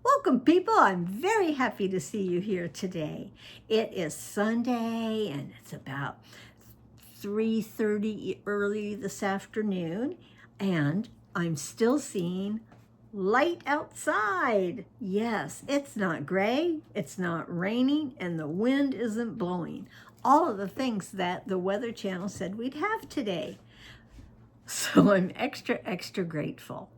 Welcome, people. I'm very happy to see you here today. It is Sunday and it's about 3:30 early this afternoon, and I'm still seeing light outside. Yes, it's not gray, it's not raining, and the wind isn't blowing. All of the things that the Weather Channel said we'd have today. So I'm extra grateful.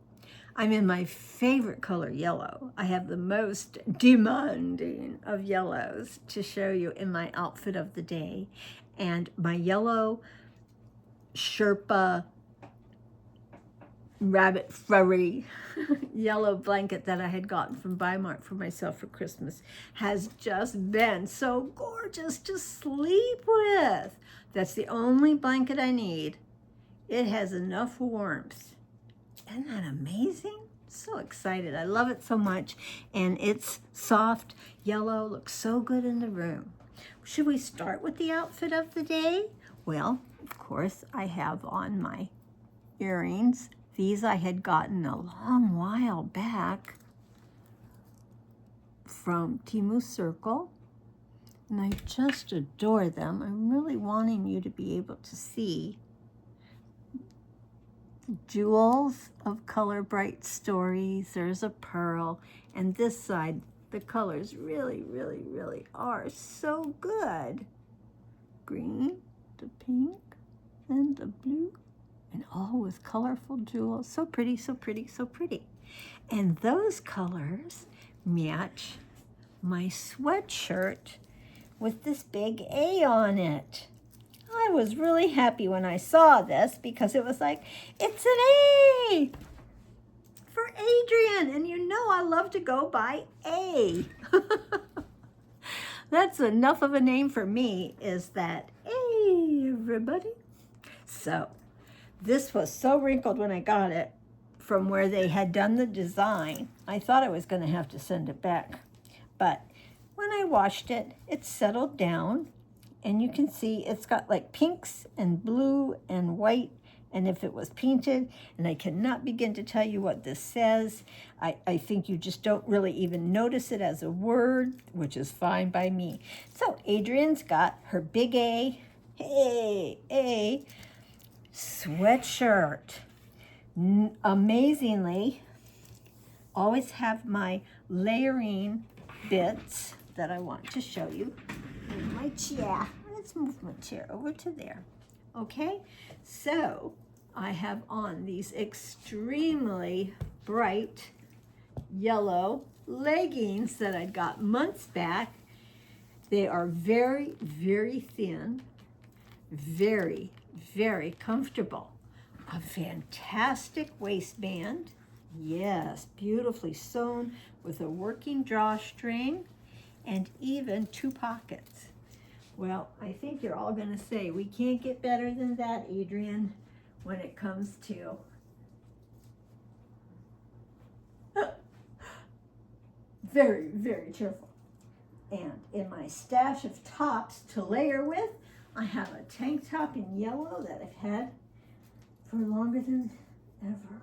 I'm in my favorite color, yellow. I have the most demanding of yellows to show you in my outfit of the day. And my yellow Sherpa rabbit furry yellow blanket that I had gotten from Bimart for myself for Christmas has just been so gorgeous to sleep with. That's the only blanket I need. It has enough warmth. Isn't that amazing? So excited. I love it so much. And it's soft yellow, looks so good in the room. Should we start with the outfit of the day? Well, of course, I have on my earrings. These I had gotten a long while back from Temu Circle. And I just adore them. I'm really wanting you to be able to see jewels of color bright stories. There's a pearl, and this side the colors really are so good. Green, the pink, and the blue, and all with colorful jewels. So pretty, so pretty, so pretty. And those colors match my sweatshirt with this big A on it. I was really happy when I saw this because it was like, it's an A for Adrian. And you know I love to go by A. That's enough of a name for me, is that, hey, everybody. So this was so wrinkled when I got it from where they had done the design. I thought I was going to have to send it back. But when I washed it, it settled down. And you can see it's got like pinks and blue and white, and if it was painted, and I cannot begin to tell you what this says. I think you just don't really even notice it as a word, which is fine by me. So Adrian's got her big A, A sweatshirt. Amazingly, always have my layering bits that I want to show you. My chair. Let's move my chair over to there. Okay, so I have on these extremely bright yellow leggings that I got months back. They are very thin, very comfortable. A fantastic waistband. Yes, beautifully sewn with a working drawstring, and even 2 pockets. Well, I think you're all going to say, we can't get better than that, Adrian, when it comes to very cheerful. And in my stash of tops to layer with, I have a tank top in yellow that I've had for longer than ever.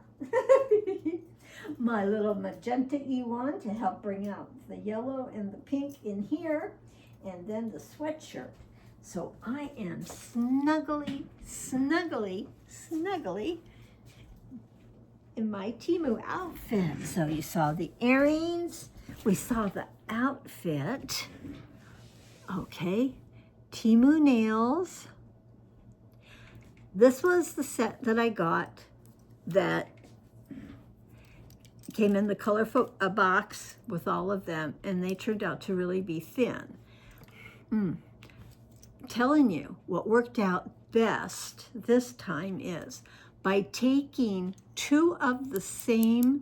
My little magenta E1 to help bring out the yellow and the pink in here, and then the sweatshirt. So I am snuggly in my Temu outfit. So you saw the earrings, we saw the outfit. Okay, Temu nails. This was the set that I got that came in the colorful box with all of them, and they turned out to really be thin. Telling you what worked out best this time is by taking 2 of the same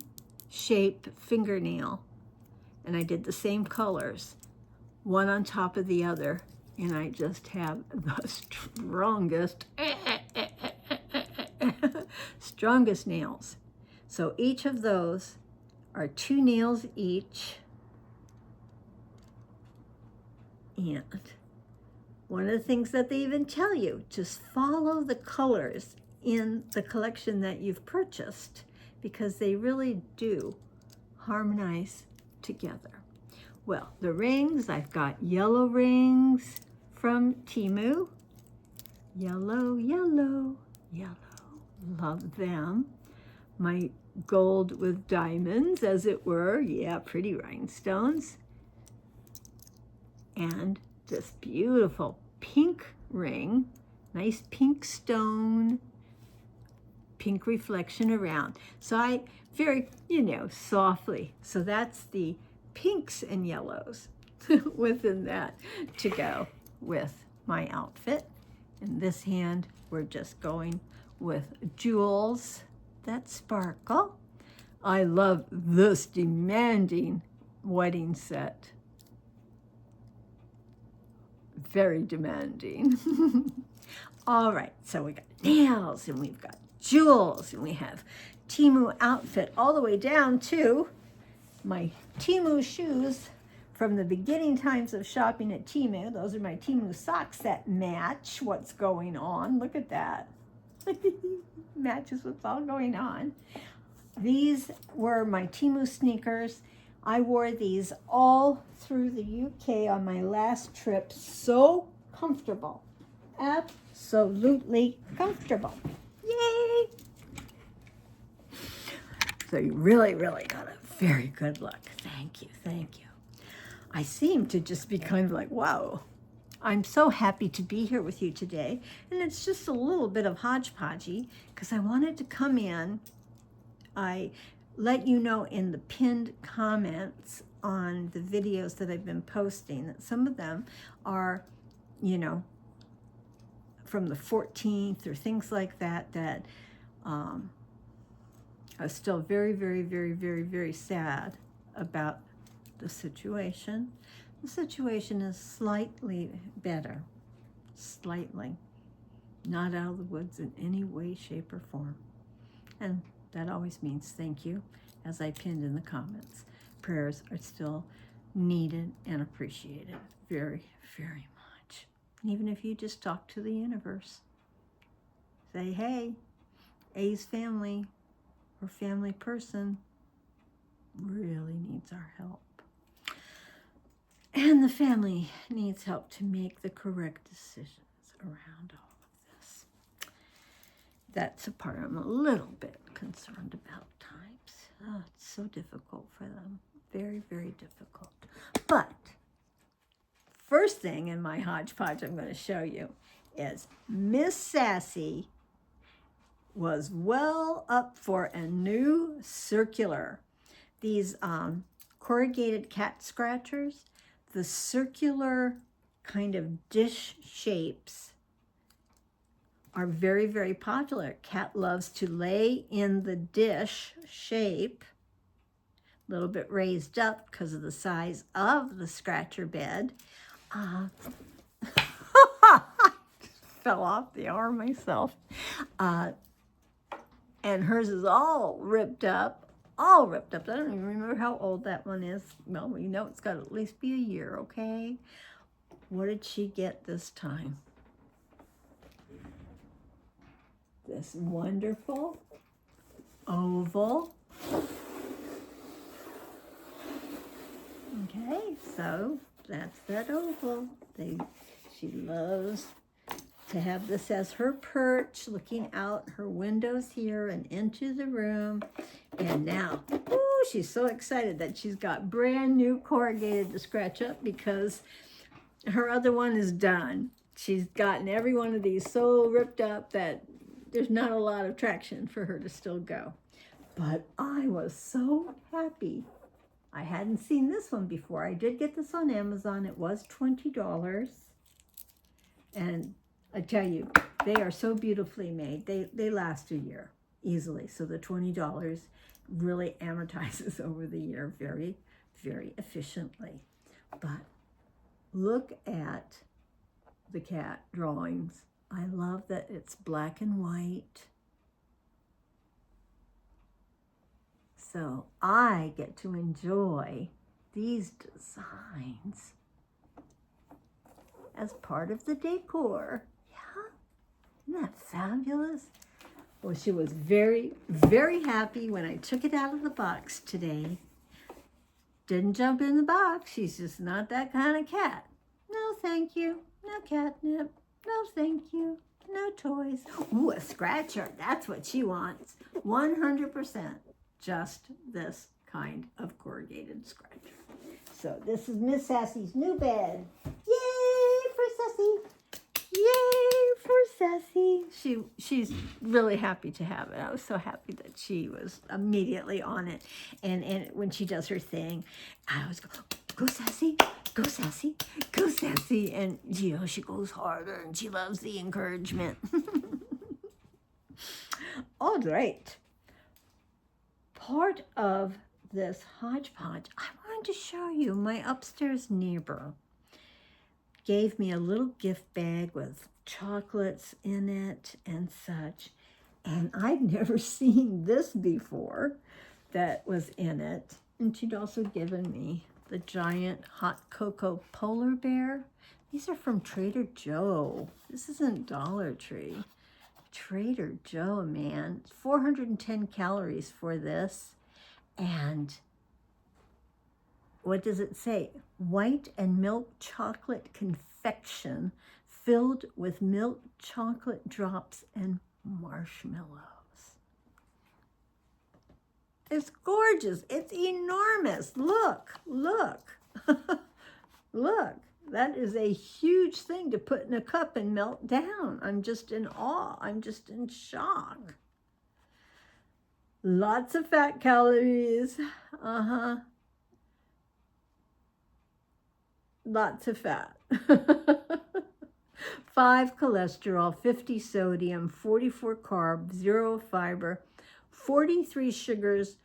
shape fingernail, and I did the same colors, one on top of the other, and I just have the strongest nails. So each of those are 2 nails each. And one of the things that they even tell you, just follow the colors in the collection that you've purchased, because they really do harmonize together. Well, the rings, I've got yellow rings from Temu. Yellow, yellow, yellow. Love them. My gold with diamonds, as it were. Yeah, pretty rhinestones. And this beautiful pink ring. Nice pink stone. Pink reflection around. So I very, softly. So that's the pinks and yellows within that to go with my outfit. In this hand, we're just going with jewels that sparkle. I love this demanding wedding set. Very demanding. All right, so we got nails and we've got jewels and we have Temu outfit all the way down to my Temu shoes from the beginning times of shopping at Temu. Those are my Temu socks that match what's going on. Look at that. Matches what's all going on. These were my Temu sneakers. I wore these all through the UK on my last trip. So comfortable. Absolutely comfortable. Yay! So you really, really got a very good look. Thank you, thank you. I seem to just be kind of like, wow, I'm so happy to be here with you today. And it's just a little bit of hodgepodgey because I wanted to come in. I let you know in the pinned comments on the videos that I've been posting that some of them are, from the 14th or things like that, that are still very, very, very, very, very sad about the situation. The situation is slightly better, slightly, not out of the woods in any way, shape, or form. And that always means thank you, as I pinned in the comments. Prayers are still needed and appreciated very, very much. And even if you just talk to the universe, say, hey, A's family or family person really needs our help. And the family needs help to make the correct decisions around all of this. That's a part I'm a little bit concerned about times. Oh, it's so difficult for them. Very, very difficult. But first thing in my hodgepodge I'm going to show you is Miss Sassy was well up for a new circular. These corrugated cat scratchers, the circular kind of dish shapes are very, very popular. Cat loves to lay in the dish shape, a little bit raised up because of the size of the scratcher bed. Fell off the arm myself. And hers is all ripped up. I don't even remember how old that one is. Well, we know it's got to at least be a year, okay? What did she get this time? This wonderful oval. Okay, so that's that oval. She loves to have this as her perch, looking out her windows here and into the room. And now, she's so excited that she's got brand new corrugated to scratch up because her other one is done. She's gotten every one of these so ripped up that there's not a lot of traction for her to still go. But I was so happy. I hadn't seen this one before. I did get this on Amazon. It was $20. And I tell you, they are so beautifully made. They last a year easily. So the $20 really amortizes over the year very, very efficiently. But look at the cat drawings. I love that it's black and white. So I get to enjoy these designs as part of the decor. Yeah, isn't that fabulous? Well, she was very, very happy when I took it out of the box today Didn't jump in the box. She's just not that kind of cat. No, thank you. No catnip. No, thank you. No toys. Ooh, a scratcher. That's what she wants. 100% just this kind of corrugated scratcher. So this is Miss Sassy's new bed. Yay for Sassy. Yay for Sassy. She's really happy to have it. I was so happy that she was immediately on it. And when she does her thing, I always go Sassy, go Sassy, go Sassy. And, you know, she goes harder and she loves the encouragement. All right. Part of this hodgepodge, I wanted to show you. My upstairs neighbor gave me a little gift bag with chocolates in it and such. And I'd never seen this before that was in it. And she'd also given me the giant hot cocoa polar bear. These are from Trader Joe. This isn't Dollar Tree. Trader Joe, man. 410 calories for this. And what does it say? White and milk chocolate confection filled with milk chocolate drops and marshmallows. It's gorgeous. It's enormous. Look, look, look. That is a huge thing to put in a cup and melt down. I'm just in awe. I'm just in shock. Lots of fat calories. Lots of fat. 5 cholesterol, 50 sodium, 44 carb, 0 fiber, 43 sugars,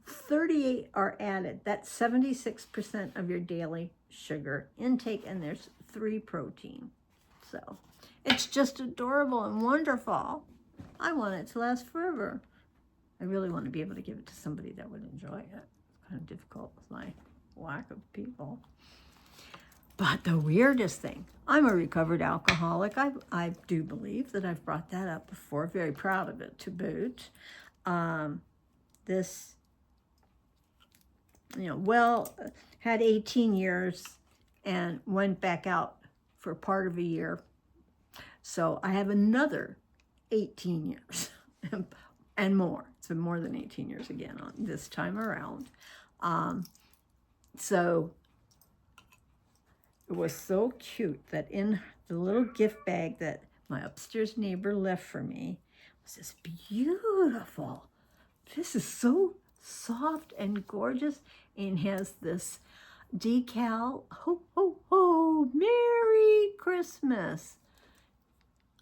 38 are added. That's 76% of your daily sugar intake, and there's 3 protein. So it's just adorable and wonderful. I want it to last forever. I really want to be able to give it to somebody that would enjoy it. It's kind of difficult with my lack of people. But the weirdest thing, I'm a recovered alcoholic. I do believe that I've brought that up before. Very proud of it to boot. This, you know, well, had 18 years and went back out for part of a year. So I have another 18 years and more. It's been more than 18 years again on this time around. So it was so cute that in the little gift bag that my upstairs neighbor left for me was this beautiful. This is so soft and gorgeous, and has this decal, ho, ho, ho, Merry Christmas.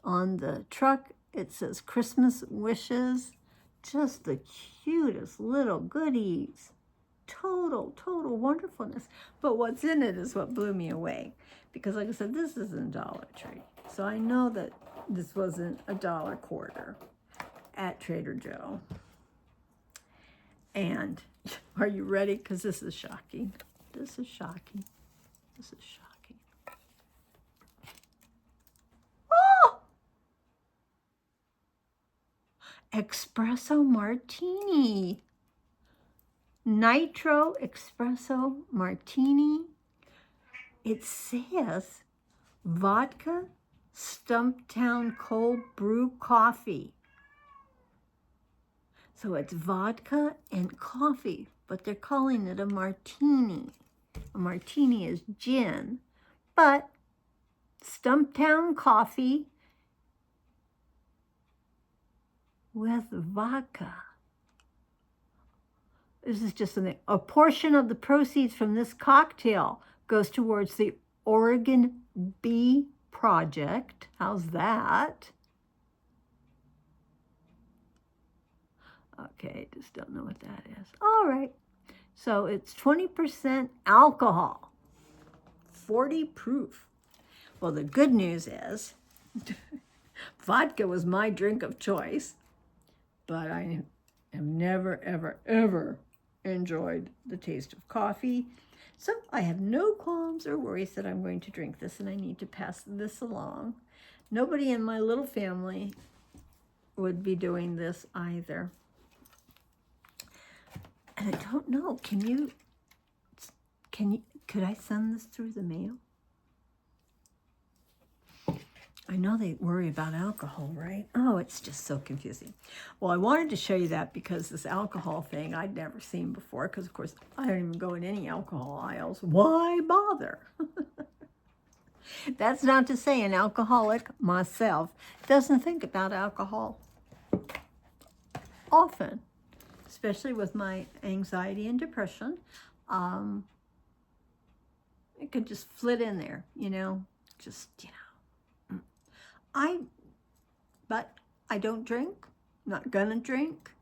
On the truck, it says Christmas wishes. Just the cutest little goodies. Total wonderfulness. But what's in it is what blew me away. Because like I said, this isn't Dollar Tree. So I know that this wasn't $1.25 at Trader Joe. And are you ready? Because this is shocking. This is shocking. This is shocking. Oh! Espresso martini. Nitro espresso martini. It says vodka, Stumptown cold brew coffee. So it's vodka and coffee, but they're calling it a martini. A martini is gin, but Stumptown coffee with vodka. This is just something. A portion of the proceeds from this cocktail goes towards the Oregon Bee Project. How's that? Okay, just don't know what that is. All right. So it's 20% alcohol, 40 proof. Well, the good news is vodka was my drink of choice, but I have never, ever, ever enjoyed the taste of coffee. So I have no qualms or worries that I'm going to drink this, and I need to pass this along. Nobody in my little family would be doing this either. And I don't know, can you Could I send this through the mail? I know they worry about alcohol, right? Oh, it's just so confusing. Well, I wanted to show you that because this alcohol thing I'd never seen before, because of course I don't even go in any alcohol aisles. Why bother? That's not to say an alcoholic myself doesn't think about alcohol often, especially with my anxiety and depression. It could just flit in there, but I don't drink, not gonna drink.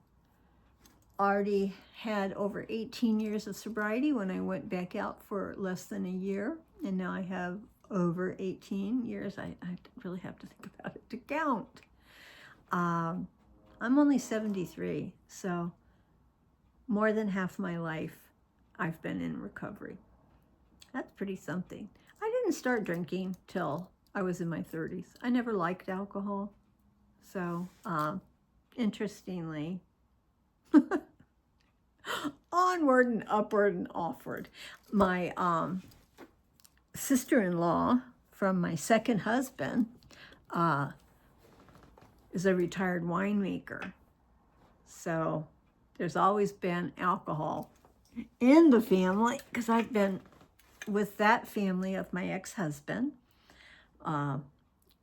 Already had over 18 years of sobriety when I went back out for less than a year, and now I have over 18 years. I really have to think about it to count. I'm only 73, so more than half my life I've been in recovery. That's pretty something. I didn't start drinking till I was in my 30s. I never liked alcohol. So, interestingly, onward and upward and offward. My sister-in-law from my second husband is a retired winemaker. So there's always been alcohol in the family because I've been with that family of my ex-husband.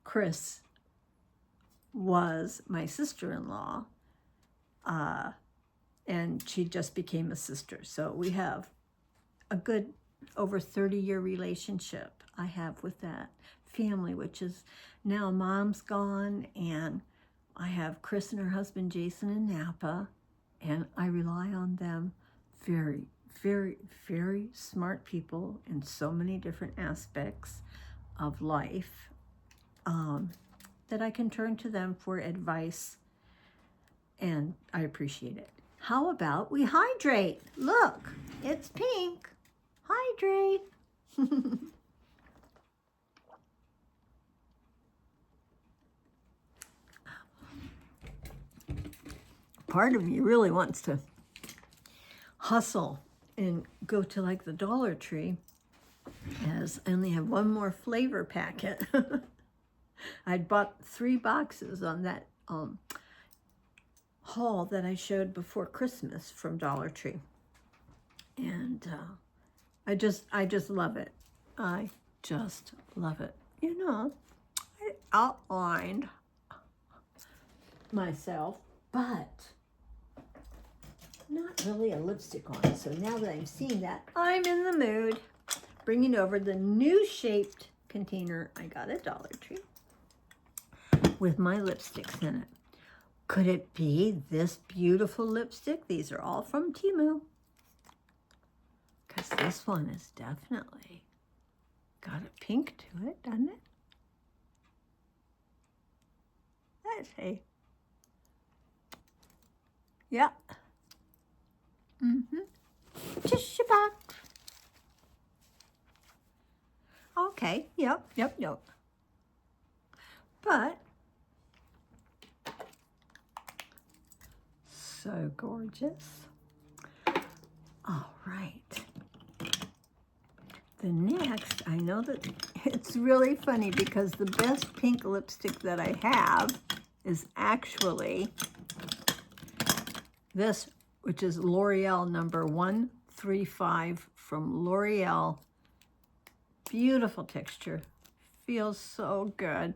Chris was my sister-in-law, and she just became a sister. So we have a good over 30-year relationship I have with that family, which is now Mom's gone, and I have Chris and her husband Jason in Napa, and I rely on them. Very, very, very smart people in so many different aspects of life, that I can turn to them for advice, and I appreciate it. How about we hydrate? Look, it's pink. Hydrate. Part of me really wants to hustle and go to like the Dollar Tree, as I only have one more flavor packet. I'd bought 3 boxes on that haul that I showed before Christmas from Dollar Tree, and I just love it. I just love it. I outlined myself, but not really a lipstick on. So now that I'm seeing that, I'm in the mood. Bringing over the new shaped container I got at Dollar Tree with my lipsticks in it. Could it be this beautiful lipstick? These are all from Temu. Because this one is definitely got a pink to it, doesn't it? Let's see. Yeah. Just about. Okay, yep. But, so gorgeous. All right. The next, I know that it's really funny because the best pink lipstick that I have is actually this, which is L'Oreal number 135 from L'Oreal. Beautiful texture. Feels so good.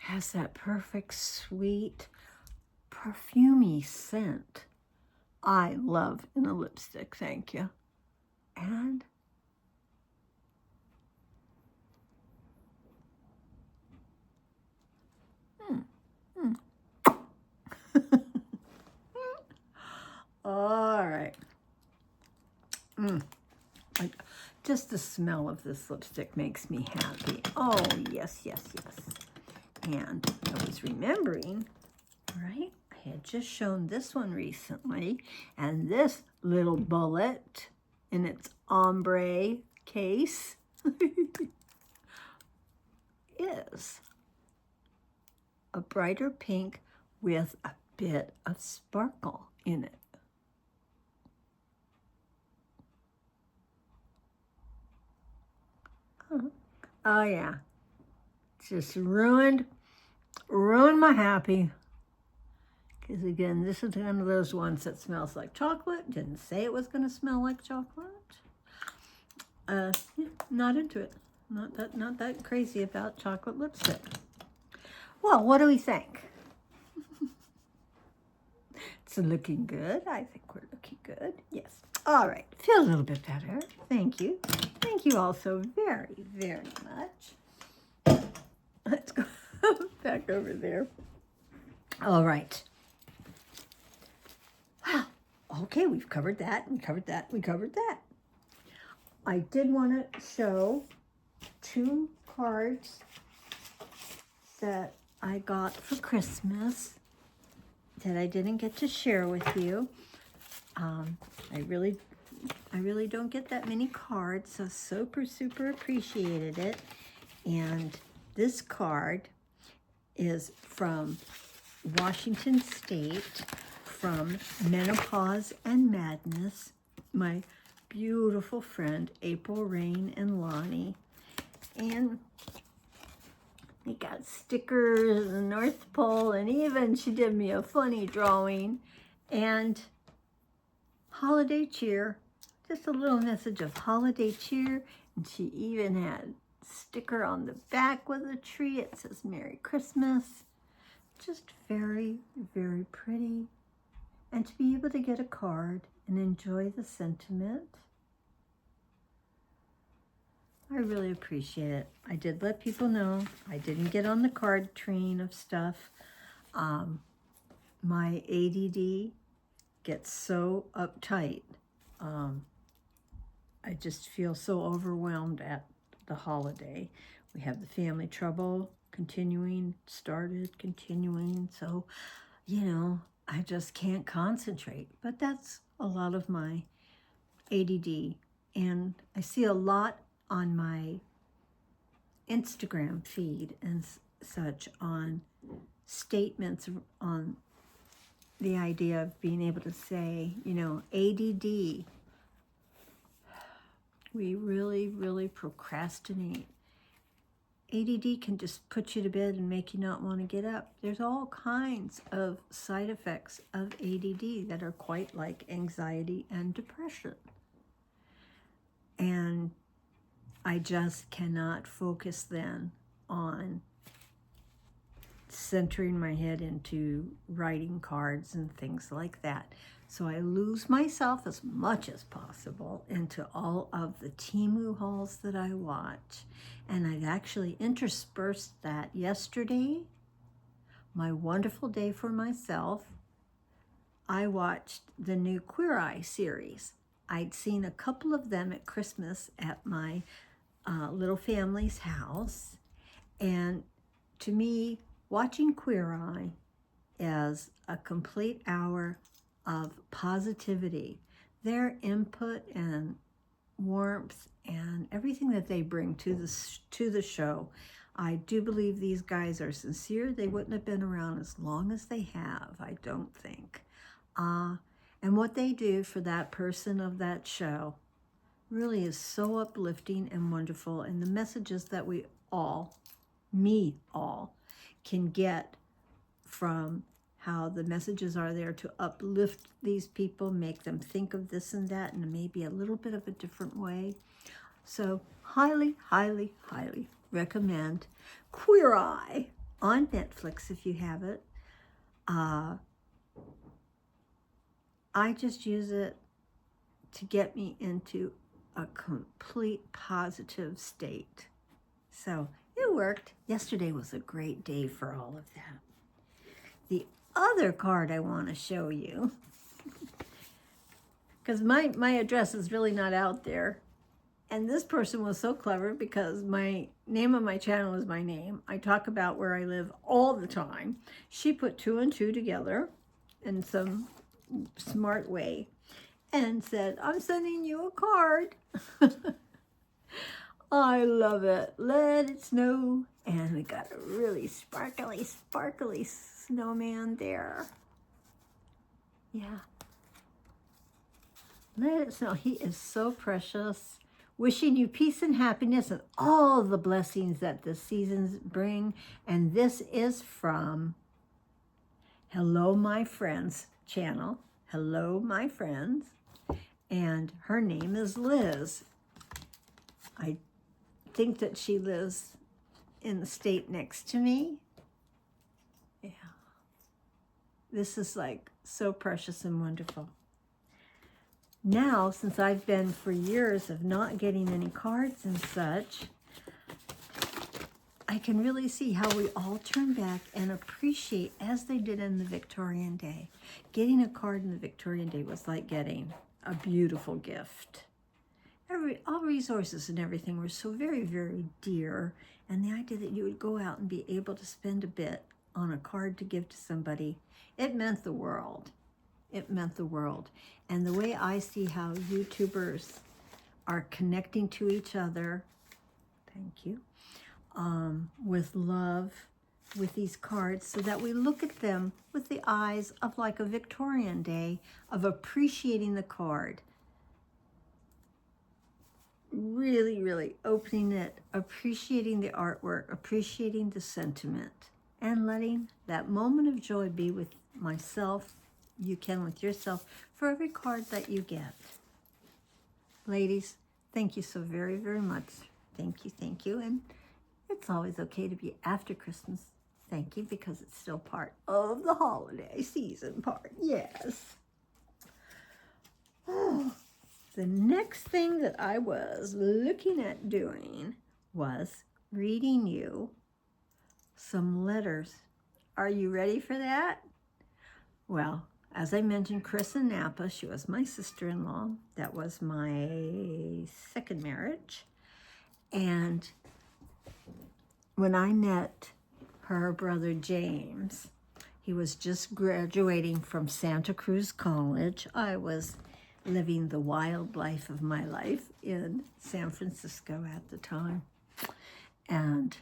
Has that perfect, sweet, perfumey scent I love in a lipstick, thank you. And all right. Just the smell of this lipstick makes me happy. Oh, yes. And I was remembering, right? I had just shown this one recently, and this little bullet in its ombre case is a brighter pink with a bit of sparkle in it. Oh yeah, just ruined my happy. Because again, this is one of those ones that smells like chocolate. Didn't say it was going to smell like chocolate. Yeah, not into it. Not that crazy about chocolate lipstick. Well, what do we think? It's looking good. I think we're looking good. Yes. All right. Feel a little bit better. Thank you. Thank you all so very, very much. Let's go back over there. All right. Wow. Okay, we've covered that. We covered that. We covered that. I did want to show 2 cards that I got for Christmas that I didn't get to share with you. I really don't get that many cards, so super appreciated it. And this card is from Washington State, from Menopause and Madness, my beautiful friend April, Rain, and Lonnie. And we got stickers, the North Pole, and even she did me a funny drawing. And holiday cheer, just a little message of holiday cheer. And she even had a sticker on the back with a tree. It says Merry Christmas. Just very, very pretty. And to be able to get a card and enjoy the sentiment, I really appreciate it. I did let people know I didn't get on the card train of stuff. My ADD gets so uptight. I just feel so overwhelmed at the holiday. We have the family trouble continuing, continuing. So, I just can't concentrate. But that's a lot of my ADD. And I see a lot on my Instagram feed and such on statements on the idea of being able to say, ADD, we really procrastinate. ADD can just put you to bed and make you not want to get up. There's all kinds of side effects of ADD that are quite like anxiety and depression. And I just cannot focus then on centering my head into writing cards and things like that. So I lose myself as much as possible into all of the Temu hauls that I watch. And I've actually interspersed that yesterday, my wonderful day for myself. I watched the new Queer Eye series. I'd seen a couple of them at Christmas at my little family's house. And to me, watching Queer Eye is a complete hour of positivity. Their input and warmth and everything that they bring to the show. I do believe these guys are sincere. They wouldn't have been around as long as they have, I don't think. And what they do for that person of that show really is so uplifting and wonderful. And the messages that we all can get from how the messages are there to uplift these people, make them think of this and that in maybe a little bit of a different way. So highly recommend Queer Eye on Netflix if you have it. I just use it to get me into a complete positive state. So it worked. Yesterday was a great day for all of that. The other card I want to show you, because my address is really not out there. And this person was so clever because my name of my channel is my name. I talk about where I live all the time. She put 2 and 2 together in some smart way and said, I'm sending you a card. I love it. Let it snow. And we got a really sparkly snowman there. Yeah. Let it snow. He is so precious. Wishing you peace and happiness and all the blessings that the seasons bring. And this is from Hello My Friends channel. Hello My Friends. And her name is Liz. I think that she lives in the state next to me. Yeah. This is like so precious and wonderful. Now, since I've been for years of not getting any cards and such, I can really see how we all turn back and appreciate, as they did in the Victorian day. Getting a card in the Victorian day was like getting a beautiful gift. All resources and everything were so very, very dear. And the idea that you would go out and be able to spend a bit on a card to give to somebody, it meant the world. It meant the world. And the way I see how YouTubers are connecting to each other, thank you, with love, with these cards, so that we look at them with the eyes of like a Victorian day, of appreciating the card. Really, really opening it, appreciating the artwork, appreciating the sentiment, and letting that moment of joy be with myself, you can with yourself, for every card that you get. Ladies, thank you so very, very much. Thank you, thank you. And it's always okay to be after Christmas. Thank you, because it's still part of the holiday season part. Yes. Oh. The next thing that I was looking at doing was reading you some letters. Are you ready for that? Well, as I mentioned, Chris in Napa, she was my sister-in-law. That was my second marriage. And when I met her brother James, he was just graduating from Santa Cruz College. I was living the wild life of my life in San Francisco at the time. And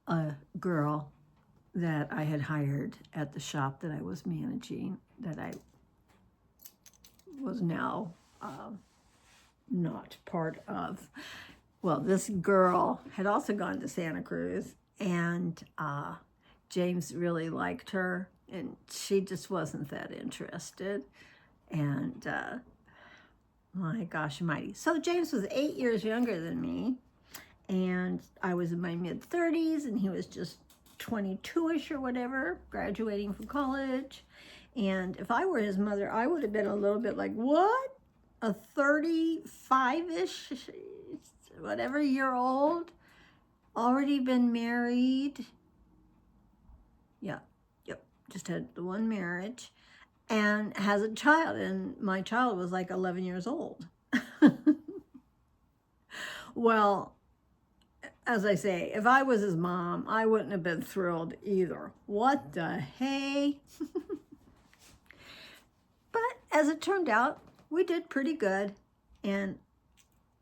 a girl that I had hired at the shop that I was managing, that I was now not part of. Well, this girl had also gone to Santa Cruz, and James really liked her, and she just wasn't that interested. And my gosh almighty. So James was 8 years younger than me, and I was in my mid-30s, and he was just 22-ish or whatever, graduating from college. And if I were his mother, I would have been a little bit like, what? A 35-ish, whatever, year old, already been married. Yep, just had the one marriage. And has a child, and my child was like 11 years old. Well, as I say, if I was his mom, I wouldn't have been thrilled either. What the hey? But as it turned out, we did pretty good. And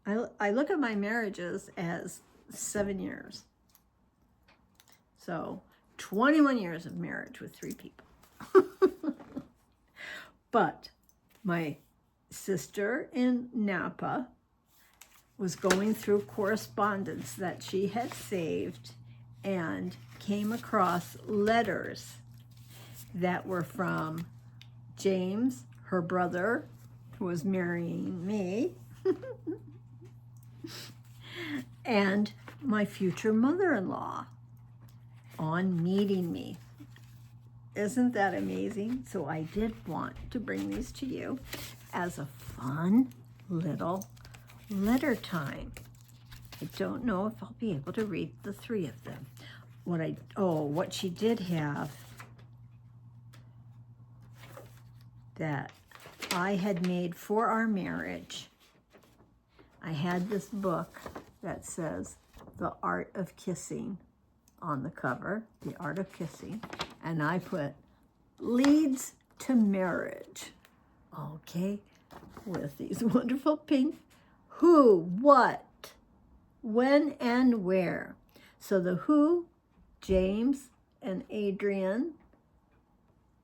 I look at my marriages as 7 years. So 21 years of marriage with 3 people. But my sister in Napa was going through correspondence that she had saved and came across letters that were from James, her brother, who was marrying me, and my future mother-in-law on meeting me. Isn't that amazing? So I did want to bring these to you as a fun little letter time. I don't know if I'll be able to read the 3 of them. What she did have that I had made for our marriage. I had this book that says The Art of Kissing on the cover, The Art of Kissing, and I put leads to marriage, okay, with these wonderful pink who, what, when, and where. So the who, James and Adrian.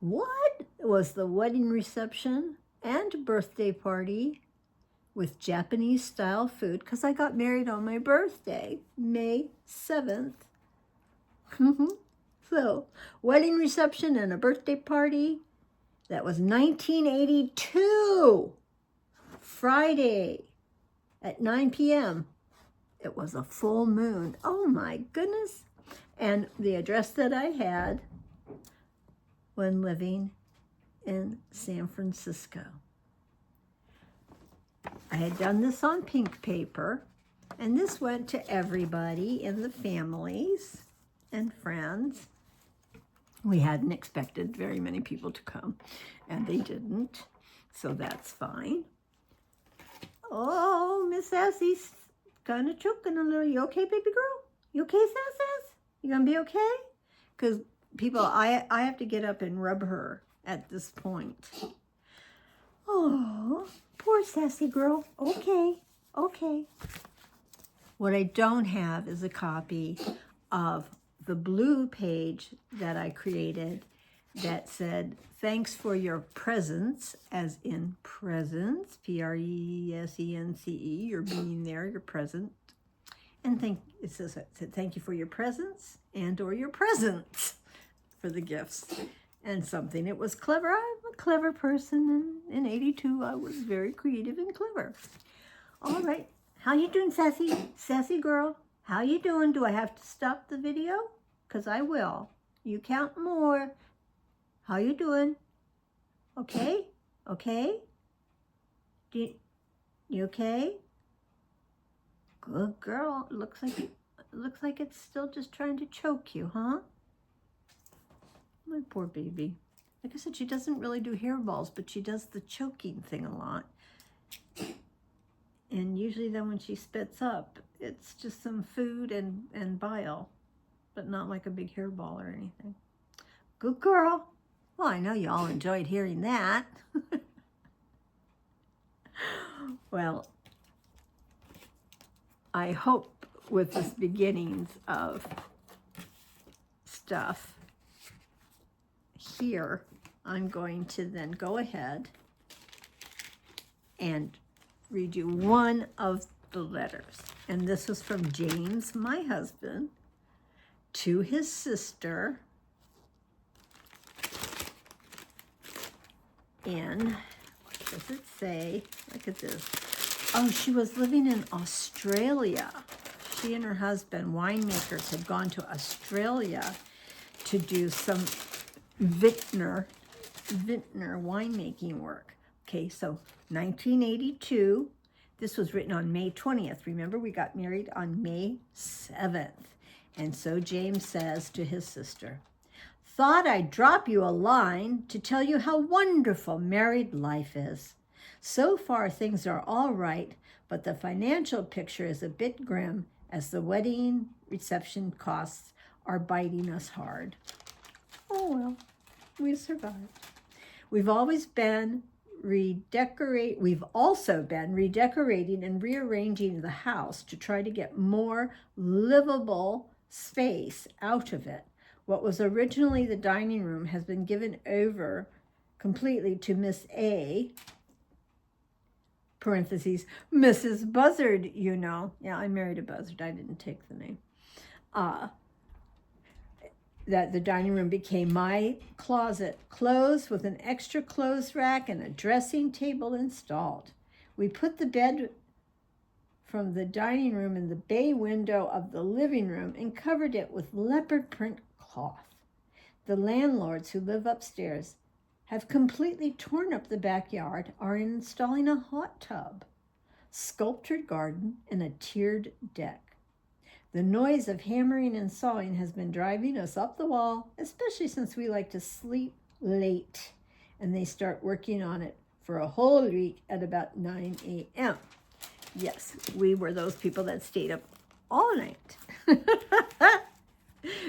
What was the wedding reception and birthday party with Japanese style food because I got married on my birthday, May 7th. So, wedding reception and a birthday party. That was 1982, Friday at 9 p.m. It was a full moon. Oh my goodness. And the address that I had when living in San Francisco. I had done this on pink paper, and this went to everybody in the families and friends. We hadn't expected very many people to come, and they didn't, so that's fine. Oh, Miss Sassy's kind of choking a little. You okay, baby girl? You okay, Sass? You gonna be okay? Because people, I have to get up and rub her at this point. Oh, poor Sassy girl. Okay. What I don't have is a copy of the blue page that I created that said, thanks for your presence, as in presence, P-R-E-S-E-N-C-E, you're being there, you're present. And it said, thank you for your presence and or your presents for the gifts. And something, it was clever. I'm a clever person, and in 82, I was very creative and clever. All right, how you doing, Sassy? Sassy girl, how you doing? Do I have to stop the video? Because I will. You count more. How you doing? Okay? You okay? Good girl. It looks like it's still just trying to choke you, huh? My poor baby. Like I said, she doesn't really do hairballs, but she does the choking thing a lot. And usually then when she spits up, it's just some food and bile, but not like a big hairball or anything. Good girl. Well, I know you all enjoyed hearing that. Well, I hope with this beginnings of stuff here, I'm going to then go ahead and read you one of the letters. And this was from James, my husband, to his sister in, what does it say? Look at this. Oh, she was living in Australia. She and her husband, winemakers, had gone to Australia to do some vintner winemaking work. Okay, so 1982. This was written on May 20th. Remember, we got married on May 7th. And so James says to his sister, thought I'd drop you a line to tell you how wonderful married life is. So far, things are all right, but the financial picture is a bit grim as the wedding reception costs are biting us hard. Oh, well, we survived. We've also been redecorating and rearranging the house to try to get more livable space out of it. What was originally the dining room has been given over completely to Miss A, parentheses, Mrs. Buzzard, you know. Yeah, I married a buzzard. I didn't take the name. That the dining room became my closet, closed with an extra clothes rack and a dressing table installed. We put the bed from the dining room in the bay window of the living room and covered it with leopard print cloth. The landlords who live upstairs have completely torn up the backyard, are installing a hot tub, sculptured garden, and a tiered deck. The noise of hammering and sawing has been driving us up the wall, especially since we like to sleep late, and they start working on it for a whole week at about 9 a.m. Yes, we were those people that stayed up all night.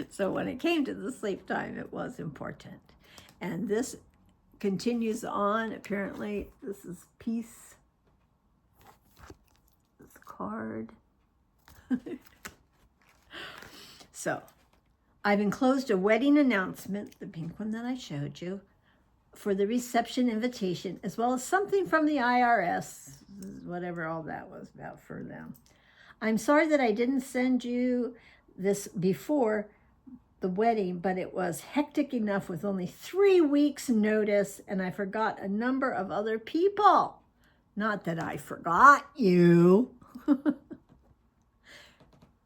So when it came to the sleep time, it was important. And this continues on. Apparently, this is peace. This card. So, I've enclosed a wedding announcement, the pink one that I showed you, for the reception invitation, as well as something from the IRS, whatever all that was about for them. I'm sorry that I didn't send you this before the wedding, but it was hectic enough with only 3 weeks notice, and I forgot a number of other people. Not that I forgot you.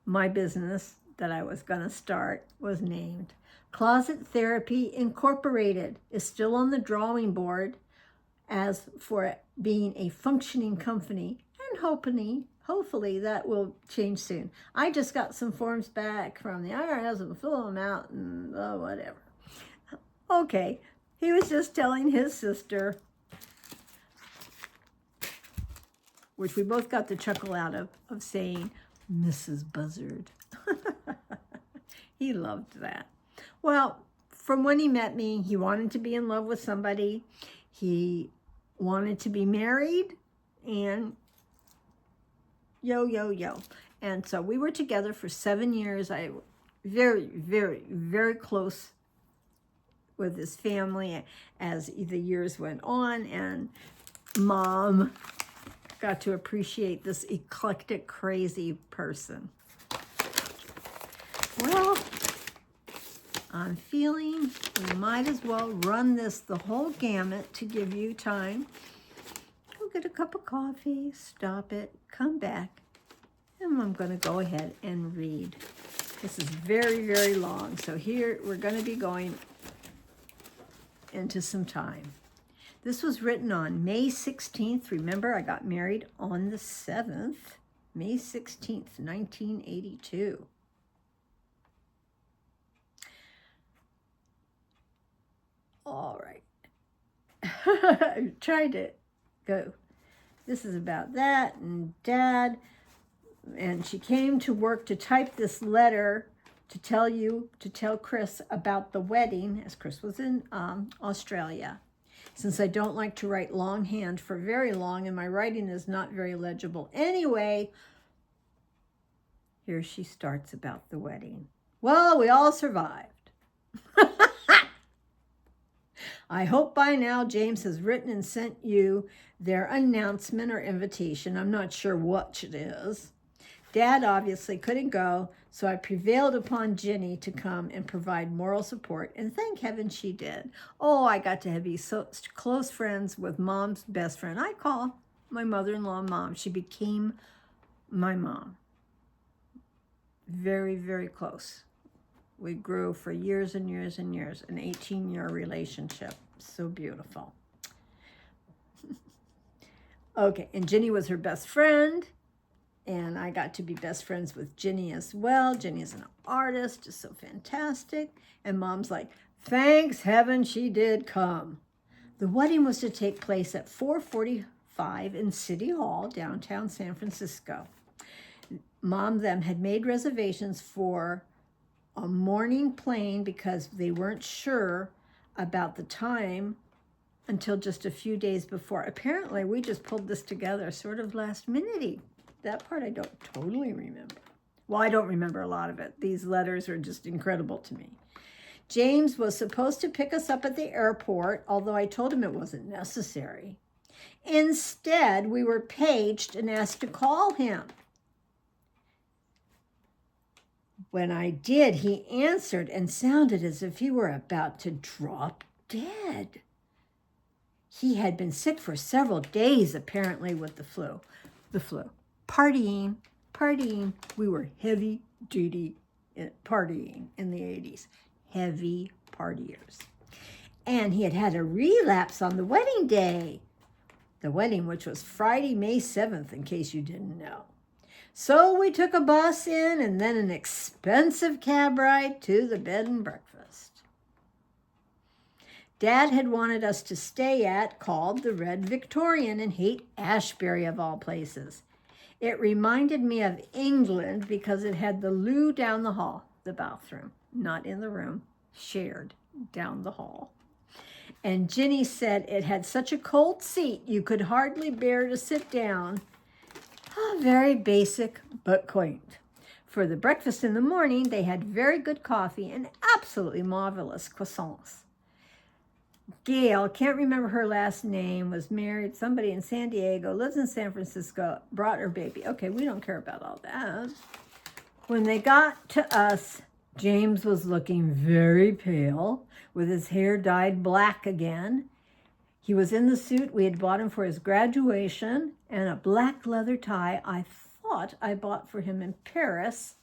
My business that I was going to start was named Closet Therapy Incorporated. Is still on the drawing board as for it being a functioning company, and hopefully that will change soon. I just got some forms back from the IRS and fill them out and whatever. Okay, he was just telling his sister, which we both got the chuckle out of saying, Mrs. Buzzard. He loved that. Well, from when he met me, he wanted to be in love with somebody. He wanted to be married, and yo. And so we were together for 7 years. I very, very, very close with his family as the years went on, and Mom got to appreciate this eclectic, crazy person. Well, I'm feeling we might as well run this the whole gamut to give you time. Go get a cup of coffee, stop it, come back, and I'm going to go ahead and read. This is very, very long, so here we're going to be going into some time. This was written on May 16th. Remember, I got married on the 7th, May 16th, 1982. All right. I'm trying to go. This is about that and Dad. And she came to work to type this letter to tell Chris about the wedding, as Chris was in Australia. Since I don't like to write longhand for very long and my writing is not very legible anyway, here she starts about the wedding. Well, we all survived. I hope by now James has written and sent you their announcement or invitation. I'm not sure what it is. Dad obviously couldn't go, so I prevailed upon Ginny to come and provide moral support, and thank heaven she did. Oh, I got to be so close friends with Mom's best friend. I call my mother-in-law Mom. She became my mom. Very, very close. We grew for years and years and years, an 18-year relationship. So beautiful. Okay, and Ginny was her best friend, and I got to be best friends with Ginny as well. Ginny is an artist, just so fantastic. And Mom's like, thanks heaven she did come. The wedding was to take place at 4:45 in City Hall, downtown San Francisco. Mom them had made reservations for a morning plane because they weren't sure about the time until just a few days before. Apparently, we just pulled this together sort of last minute-y. That part I don't totally remember. Well, I don't remember a lot of it. These letters are just incredible to me. James was supposed to pick us up at the airport, although I told him it wasn't necessary. Instead, we were paged and asked to call him. When I did, he answered and sounded as if he were about to drop dead. He had been sick for several days, apparently, with the flu. Partying. We were heavy-duty partying in the 80s. Heavy partiers. And he had had a relapse on the wedding day. The wedding, which was Friday, May 7th, in case you didn't know. So we took a bus in and then an expensive cab ride to the bed and breakfast Dad had wanted us to stay at, called the Red Victorian in Haight-Ashbury of all places. It reminded me of England because it had the loo down the hall, the bathroom, not in the room, shared down the hall. And Ginny said it had such a cold seat you could hardly bear to sit down. Very basic, but quaint. For the breakfast in the morning, they had very good coffee and absolutely marvelous croissants. Gail, can't remember her last name, was married, somebody in San Diego, lives in San Francisco, brought her baby. Okay, we don't care about all that. When they got to us, James was looking very pale, with his hair dyed black again. He was in the suit we had bought him for his graduation and a black leather tie I thought I bought for him in Paris,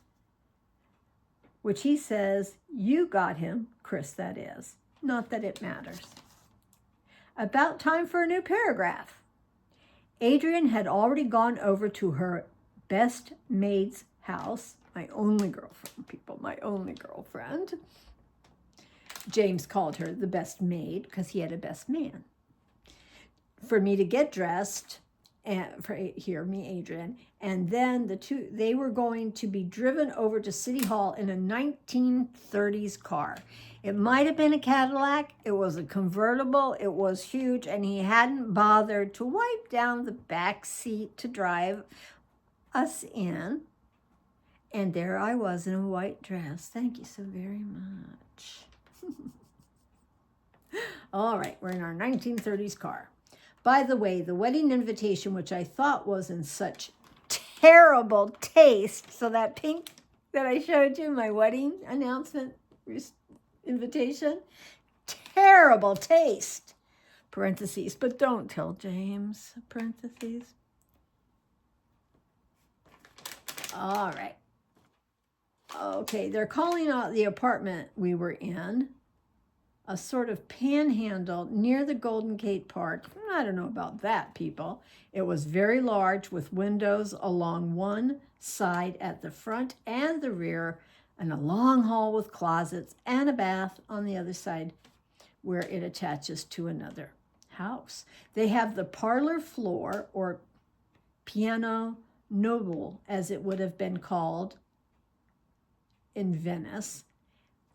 which he says you got him, Chris, that is. Not that it matters. About time for a new paragraph. Adrian had already gone over to her best maid's house, my only girlfriend, people, my only girlfriend. James called her the best maid because he had a best man. For me to get dressed, and Adrian, and then they were going to be driven over to City Hall in a 1930s car. It might have been a Cadillac, it was a convertible, it was huge, and he hadn't bothered to wipe down the back seat to drive us in. And there I was in a white dress. Thank you so very much. All right, we're in our 1930s car. By the way, the wedding invitation, which I thought was in such terrible taste, so that pink that I showed you, my wedding announcement invitation, terrible taste, parentheses, but don't tell James, parentheses. All right. Okay, they're calling out the apartment we were in, a sort of panhandle near the Golden Gate Park. I don't know about that, people. It was very large with windows along one side at the front and the rear, and a long hall with closets and a bath on the other side where it attaches to another house. They have the parlor floor, or piano noble, as it would have been called in Venice,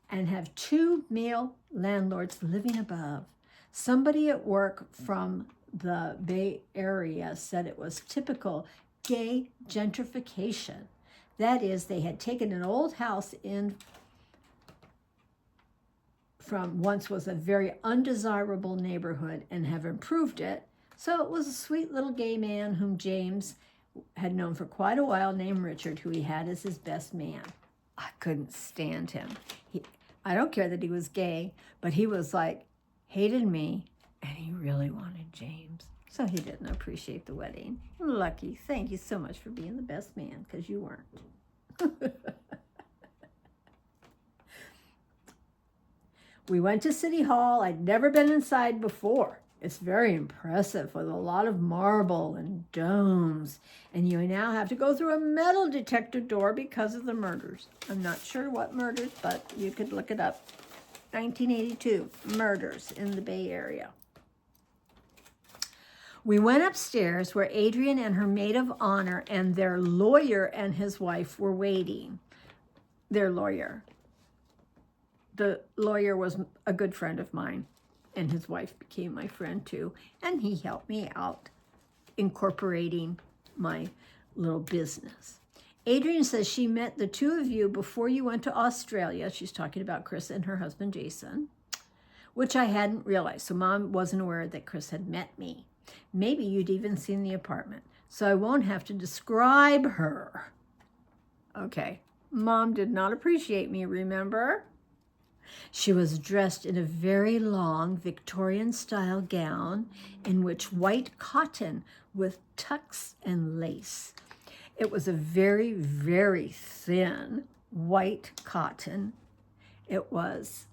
and have 2 male landlords living above. Somebody at work from the Bay Area said it was typical gay gentrification. That is, they had taken an old house in from once was a very undesirable neighborhood and have improved it. So it was a sweet little gay man whom James had known for quite a while, named Richard, who he had as his best man. I couldn't stand him. I don't care that he was gay, but he was like, hated me, and he really wanted James. So he didn't appreciate the wedding. Lucky. Thank you so much for being the best man, because you weren't. We went to City Hall. I'd never been inside before. It's very impressive with a lot of marble and domes. And you now have to go through a metal detector door because of the murders. I'm not sure what murders, but you could look it up. 1982, murders in the Bay Area. We went upstairs where Adrian and her maid of honor and their lawyer and his wife were waiting. Their lawyer. The lawyer was a good friend of mine, and his wife became my friend too, and he helped me out incorporating my little business. Adrian says she met the 2 of you before you went to Australia. She's talking about Chris and her husband, Jason, which I hadn't realized. So Mom wasn't aware that Chris had met me. Maybe you'd even seen the apartment, so I won't have to describe her. Okay, Mom did not appreciate me, remember? She was dressed in a very long Victorian-style gown in which white cotton with tucks and lace. It was a very, very thin white cotton. It was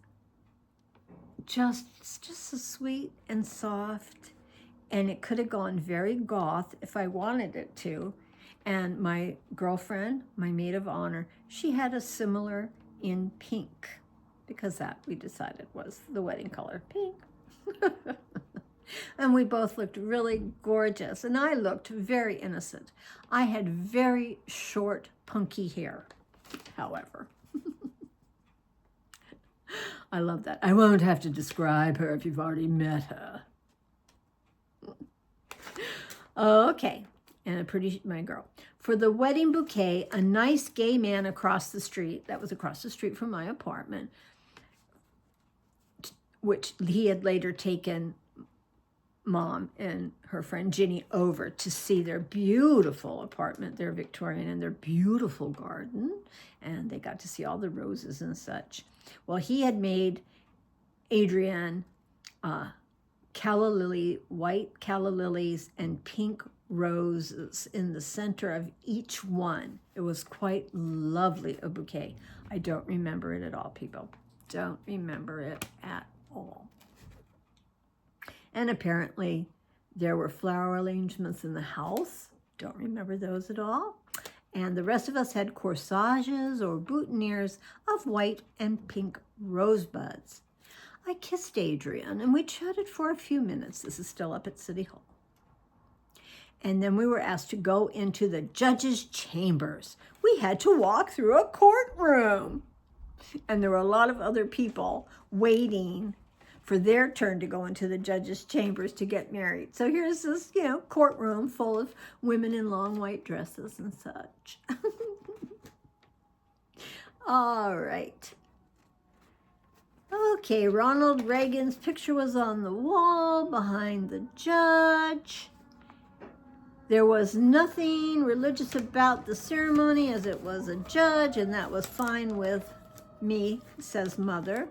just so sweet and soft, and it could have gone very goth if I wanted it to. And my girlfriend, my maid of honor, she had a similar in pink, because that we decided was the wedding color, pink. And we both looked really gorgeous, and I looked very innocent. I had very short, punky hair, however. I love that. I won't have to describe her if you've already met her. Okay, and a pretty, my girl. For the wedding bouquet, a nice gay man across the street, that was across the street from my apartment, which he had later taken Mom and her friend Ginny over to see their beautiful apartment, their Victorian, and their beautiful garden. And they got to see all the roses and such. Well, he had made Adrienne calla lily, white calla lilies and pink roses in the center of each one. It was quite lovely, a bouquet. I don't remember it at all, people. Don't remember it at all. And apparently there were flower arrangements in the house. Don't remember those at all. And the rest of us had corsages or boutonnieres of white and pink rosebuds. I kissed Adrienne and we chatted for a few minutes. This is still up at City Hall. And then we were asked to go into the judge's chambers. We had to walk through a courtroom. And there were a lot of other people waiting for their turn to go into the judge's chambers to get married. So here's this, courtroom full of women in long white dresses and such. All right. Okay, Ronald Reagan's picture was on the wall behind the judge. There was nothing religious about the ceremony as it was a judge, and that was fine with me, says Mother.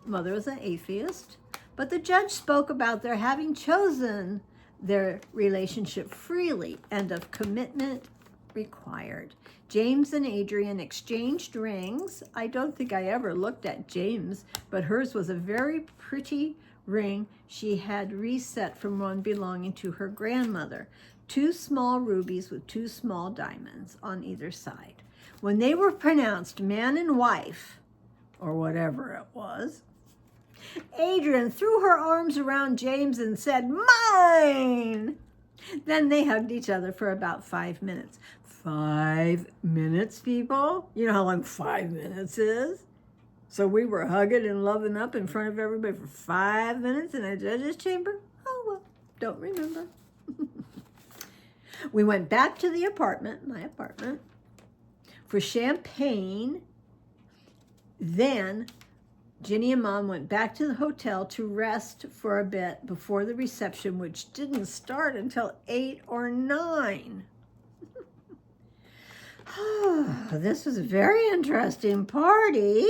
Mother was an atheist, but the judge spoke about their having chosen their relationship freely and of commitment required. James and Adrienne exchanged rings. I don't think I ever looked at James, but hers was a very pretty ring she had reset from one belonging to her grandmother. 2 small rubies with 2 small diamonds on either side. When they were pronounced man and wife, or whatever it was, Adrienne threw her arms around James and said, "Mine!" Then they hugged each other for about 5 minutes. 5 minutes, people? You know how long 5 minutes is? So we were hugging and loving up in front of everybody for 5 minutes in a judge's chamber? Oh, well, don't remember. We went back to the apartment, my apartment, for champagne. Then Ginny and Mom went back to the hotel to rest for a bit before the reception, which didn't start until 8 or 9. This was a very interesting party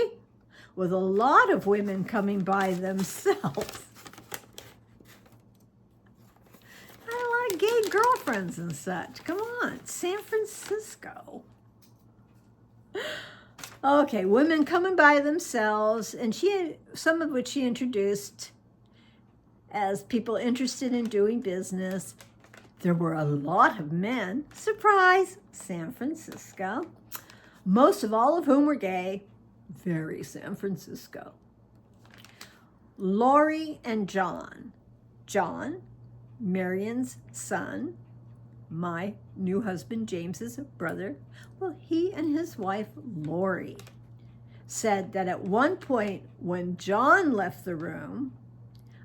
with a lot of women coming by themselves. I like gay girlfriends and such. Come on, San Francisco. Okay, women coming by themselves, and some of which she introduced as people interested in doing business. There were a lot of men. Surprise, San Francisco. Most of all of whom were gay. Very San Francisco. Laurie and John. John, Marion's son, my new husband James's brother. Well, he and his wife Laurie said that at one point when John left the room,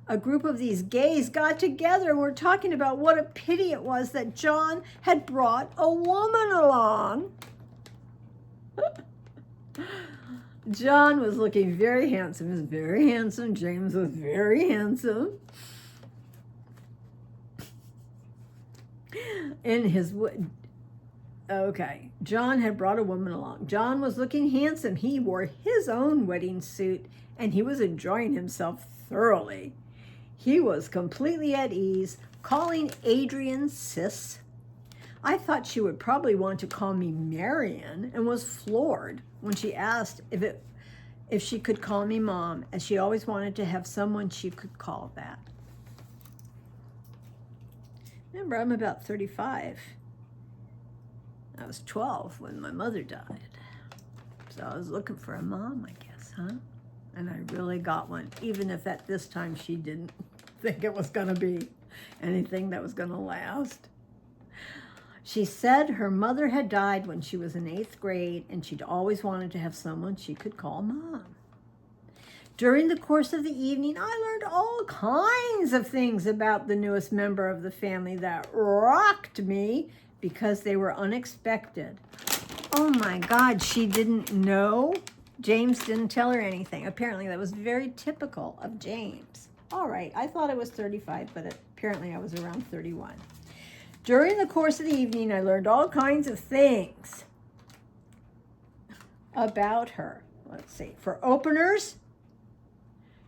a group of these gays got together and were talking about what a pity it was that John had brought a woman along. John was looking very handsome. He was very handsome. James was very handsome. John had brought a woman along. John was looking handsome. He wore his own wedding suit and he was enjoying himself thoroughly. He was completely at ease, calling Adrienne sis. I thought she would probably want to call me Marion and was floored when she asked if she could call me Mom, as she always wanted to have someone she could call that. Remember, I'm about 35. I was 12 when my mother died. So I was looking for a mom, I guess, huh? And I really got one, even if at this time she didn't think it was going to be anything that was going to last. She said her mother had died when she was in 8th grade, and she'd always wanted to have someone she could call Mom. During the course of the evening, I learned all kinds of things about the newest member of the family that rocked me because they were unexpected. Oh my God, she didn't know James didn't tell her anything. Apparently that was very typical of James. All right, I thought I was 35, but apparently I was around 31. During the course of the evening, I learned all kinds of things about her. Let's see. For openers,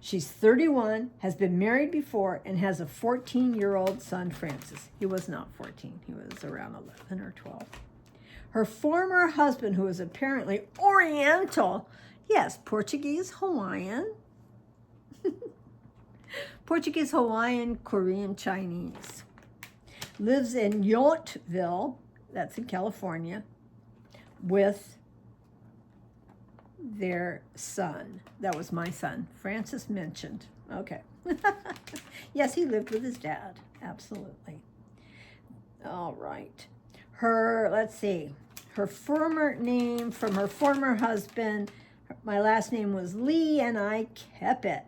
she's 31, has been married before, and has a 14-year-old son, Francis. He was not 14. He was around 11 or 12. Her former husband, who was apparently Oriental, yes, Portuguese, Hawaiian, Portuguese, Hawaiian, Korean, Chinese, lives in Yountville, that's in California, with their son. That was my son, Francis mentioned. Okay. Yes, he lived with his dad. Absolutely. All right. Let's see. Her former name from her former husband, my last name was Lee, and I kept it.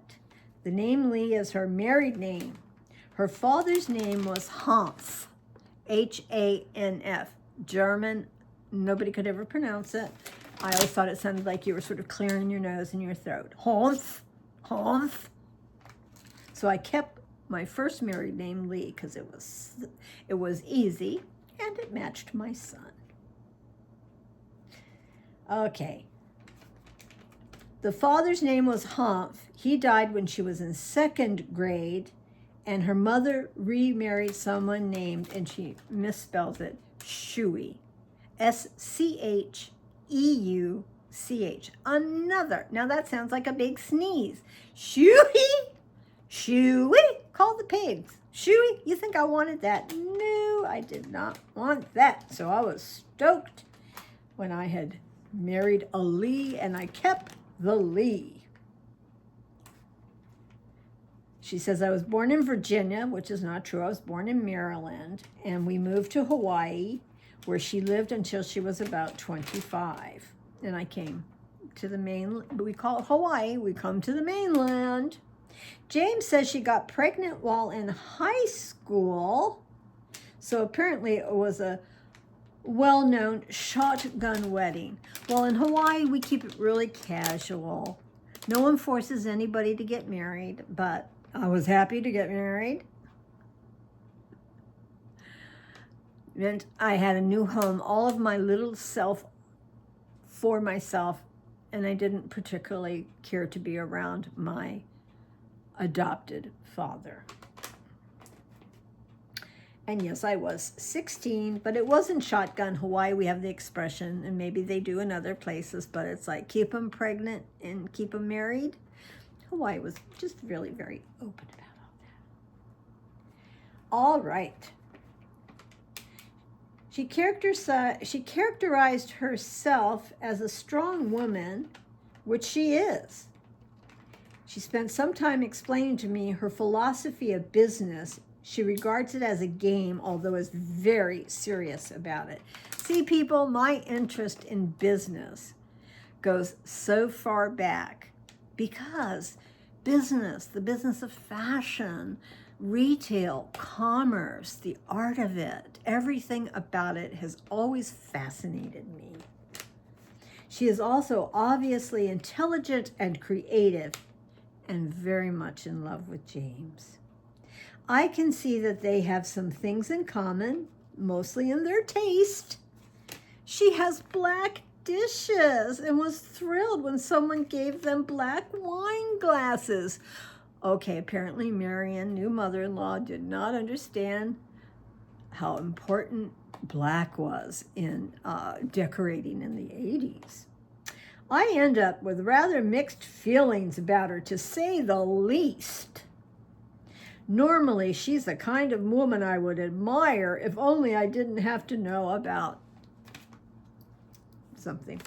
The name Lee is her married name. Her father's name was Hanf, Hanf, German. Nobody could ever pronounce it. I always thought it sounded like you were sort of clearing your nose and your throat. Hanf, Hanf. So I kept my first married name Lee because it was easy and it matched my son. Okay. The father's name was Hanf. He died when she was in 2nd grade, and her mother remarried someone named, and she misspells it, Shuey. Scheuch. Another. Now that sounds like a big sneeze. Shuey. Shuey. Call the pigs. Shuey, you think I wanted that? No, I did not want that. So I was stoked when I had married a Lee, and I kept the Lee. She says, I was born in Virginia, which is not true. I was born in Maryland, and we moved to Hawaii, where she lived until she was about 25. And I came to the mainland. We call it Hawaii. We come to the mainland. James says she got pregnant while in high school. So apparently it was a well-known shotgun wedding. Well, in Hawaii, we keep it really casual. No one forces anybody to get married, but I was happy to get married. And I had a new home, all of my little self for myself, and I didn't particularly care to be around my adopted father. And yes, I was 16, but it wasn't shotgun. Hawaii, we have the expression, and maybe they do in other places, but it's like keep them pregnant and keep them married. Hawaii was just really very open about all that. All right. She characterized herself as a strong woman, which she is. She spent some time explaining to me her philosophy of business. She regards it as a game, although is very serious about it. See, people, my interest in business goes so far back because business, the business of fashion, retail, commerce, the art of it, everything about it has always fascinated me. She is also obviously intelligent and creative and very much in love with James. I can see that they have some things in common, mostly in their taste. She has black dishes and was thrilled when someone gave them black wine glasses. Okay, apparently Marian, new mother-in-law, did not understand how important black was in decorating in the 80s. I end up with rather mixed feelings about her, to say the least. Normally, she's the kind of woman I would admire if only I didn't have to know about something.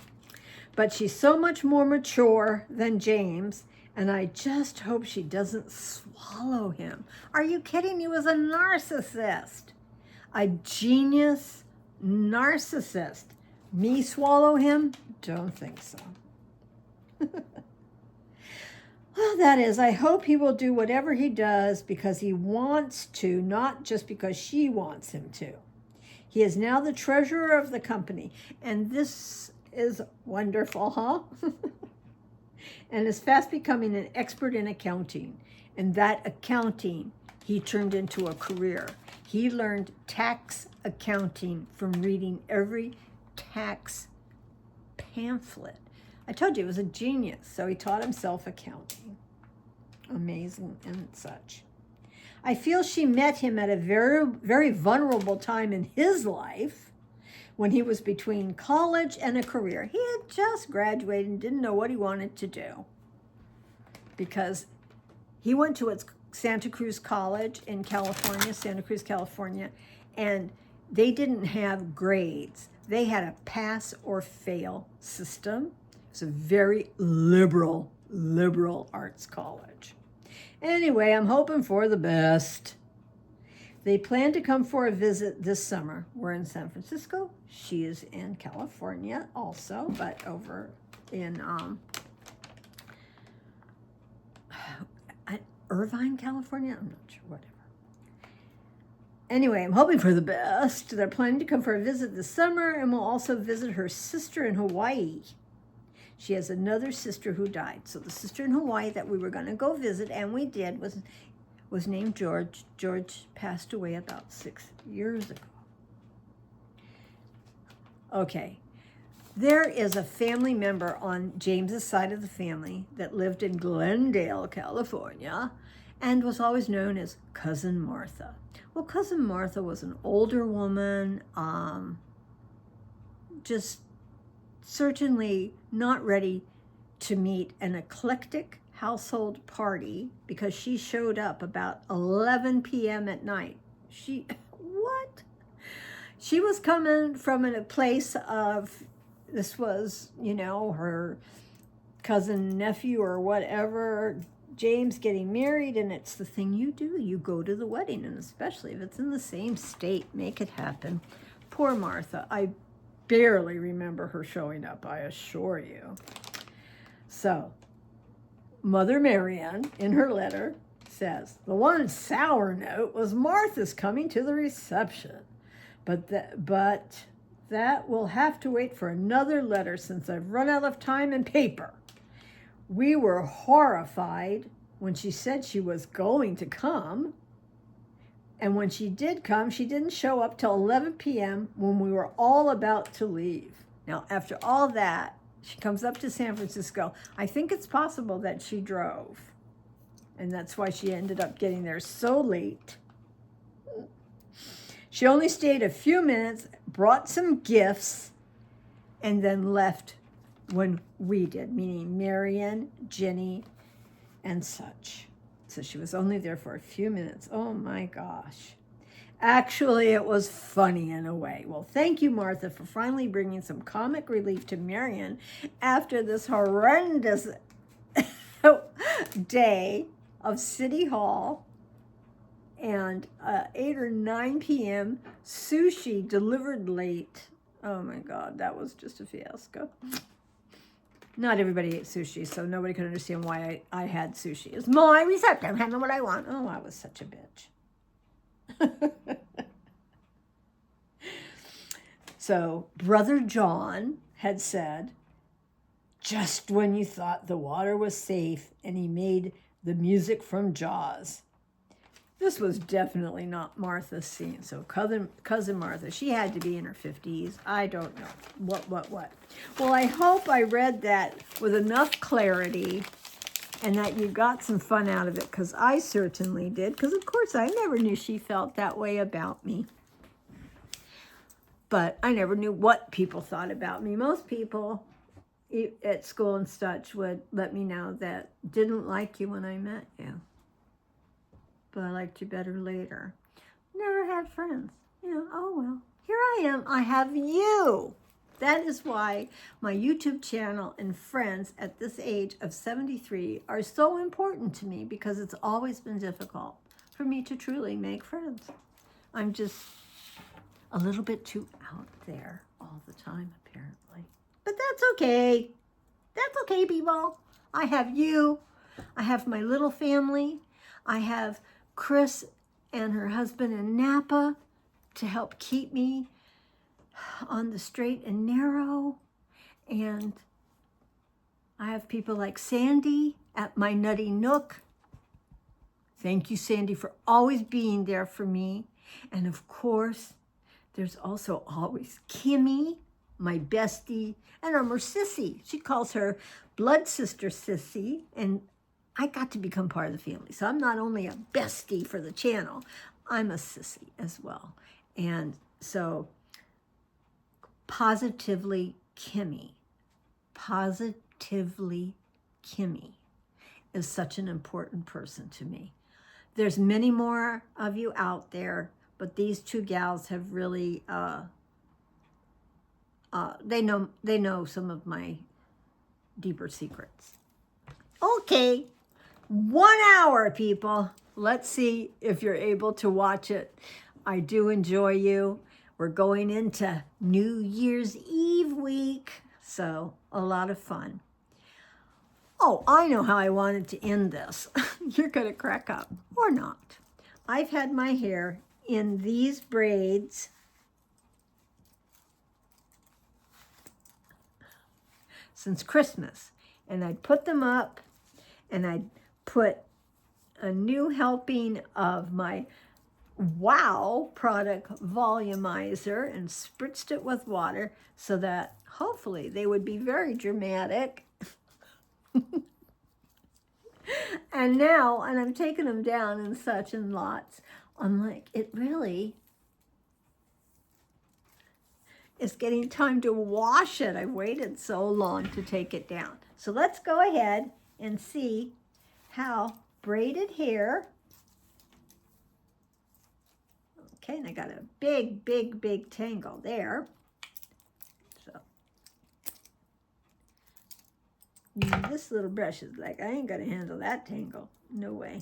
But she's so much more mature than James, and I just hope she doesn't swallow him. Are you kidding? He was a narcissist. A genius narcissist. Me swallow him? Don't think so. Well, that is, I hope he will do whatever he does because he wants to, not just because she wants him to. He is now the treasurer of the company, and this is wonderful, huh? and is fast becoming an expert in accounting. And that accounting he turned into a career. He learned tax accounting from reading every tax pamphlet. I told you, he was a genius, so he taught himself accounting. Amazing and such. I feel she met him at a very, very vulnerable time in his life when he was between college and a career. He had just graduated and didn't know what he wanted to do because he went to Santa Cruz College in California, Santa Cruz, California, and they didn't have grades. They had a pass or fail system. It's a very liberal arts college. Anyway, I'm hoping for the best. They plan to come for a visit this summer. We're in San Francisco. She is in California also, but over in Irvine, California? I'm not sure, whatever. Anyway, I'm hoping for the best. They're planning to come for a visit this summer and will also visit her sister in Hawaii. She has another sister who died. So the sister in Hawaii that we were going to go visit, and we did, was named George. George passed away about 6 years ago. Okay. There is a family member on James's side of the family that lived in Glendale, California, and was always known as Cousin Martha. Well, Cousin Martha was an older woman, just certainly not ready to meet an eclectic household party because she showed up about 11 p.m. at night. What? She was coming from a place of, this was, her cousin, nephew, or whatever, James getting married, and it's the thing you do. You go to the wedding, and especially if it's in the same state, make it happen. Poor Martha. I barely remember her showing up, I assure you. So, Mother Marianne, in her letter, says, the one sour note was Martha's coming to the reception. But that will have to wait for another letter since I've run out of time and paper. We were horrified when she said she was going to come. And when she did come, she didn't show up till 11 p.m. when we were all about to leave. Now, after all that, she comes up to San Francisco. I think it's possible that she drove. And that's why she ended up getting there so late. She only stayed a few minutes, brought some gifts, and then left when we did, meaning Marian, Jenny, and such. So she was only there for a few minutes. Oh my gosh. Actually, it was funny in a way. Well, thank you, Martha, for finally bringing some comic relief to Marian after this horrendous day of City Hall and 8 or 9 p.m. sushi delivered late. Oh my God, that was just a fiasco. Not everybody ate sushi, so nobody could understand why I had sushi. It's my recipe. I'm having what I want. Oh, I was such a bitch. So, Brother John had said, just when you thought the water was safe, and he made the music from Jaws. This was definitely not Martha's scene. So cousin Martha, she had to be in her 50s. I don't know. What? Well, I hope I read that with enough clarity and that you got some fun out of it, because I certainly did. Because, of course, I never knew she felt that way about me. But I never knew what people thought about me. Most people at school and such would let me know that didn't like you when I met you. But I liked you better later. Never had friends. Oh well. Here I am. I have you. That is why my YouTube channel and friends at this age of 73 are so important to me, because it's always been difficult for me to truly make friends. I'm just a little bit too out there all the time, apparently. But that's okay. That's okay, people. I have you. I have my little family. I have Chris and her husband in Napa to help keep me on the straight and narrow. And I have people like Sandy at my Nutty Nook. Thank you, Sandy, for always being there for me. And of course, there's also always Kimmy, my bestie, and her Sissy. She calls her blood sister Sissy, and I got to become part of the family. So I'm not only a bestie for the channel, I'm a sissy as well. And so Positively Kimmy is such an important person to me. There's many more of you out there, but these two gals have really, they know some of my deeper secrets. Okay, 1 hour, people. Let's see if you're able to watch it. I do enjoy you. We're going into New Year's Eve week, so a lot of fun. Oh, I know how I wanted to end this. You're going to crack up, or not. I've had my hair in these braids since Christmas, and I'd put them up, and I'd put a new helping of my Wow product volumizer and spritzed it with water so that hopefully they would be very dramatic. And I'm taking them down and such in lots. I'm like, it really is getting time to wash it. I waited so long to take it down. So let's go ahead and see how braided hair. Okay, and I got a big tangle there. So this little brush is like, I ain't gonna handle that tangle. No way.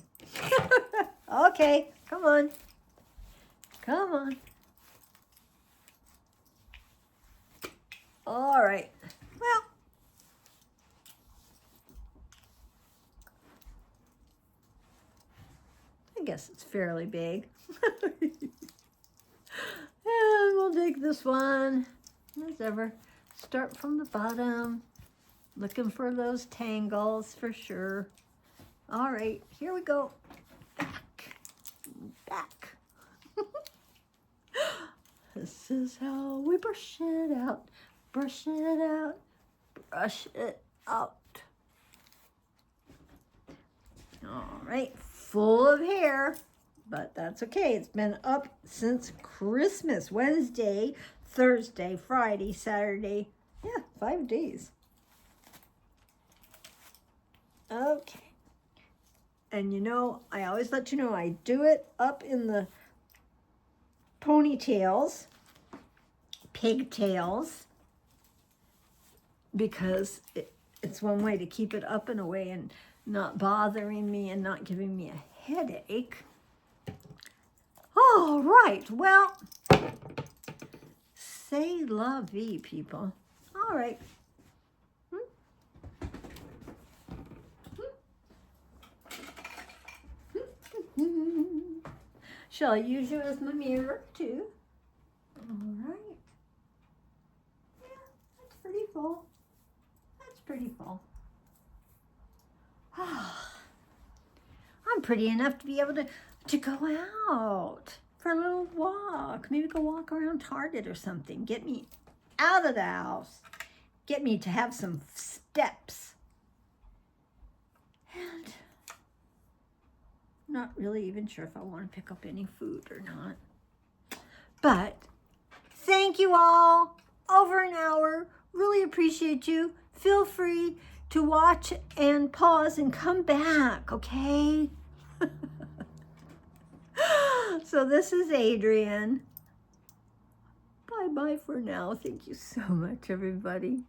Okay, come on. Come on. All right. Well, I guess it's fairly big. And we'll take this one, as ever. Start from the bottom, looking for those tangles for sure. All right, here we go. Back. This is how we brush it out, brush it out, brush it out. All right, full of hair. But that's okay. It's been up since Christmas. Wednesday, Thursday, Friday, Saturday. Yeah, 5 days. Okay. And you know, I always let you know I do it up in the ponytails, pigtails, because it's one way to keep it up in a way and not bothering me and not giving me a headache. All right, well, c'est la vie, people. All right. Shall I use you as my mirror, too? All right. Yeah, that's pretty full. That's pretty full. I'm pretty enough to be able to go out for a little walk. Maybe go walk around Target or something. Get me out of the house. Get me to have some steps. And not really even sure if I want to pick up any food or not. But thank you all. Over an hour. Really appreciate you. Feel free to watch and pause and come back, okay? So this is Adrienne. Bye-bye for now. Thank you so much, everybody.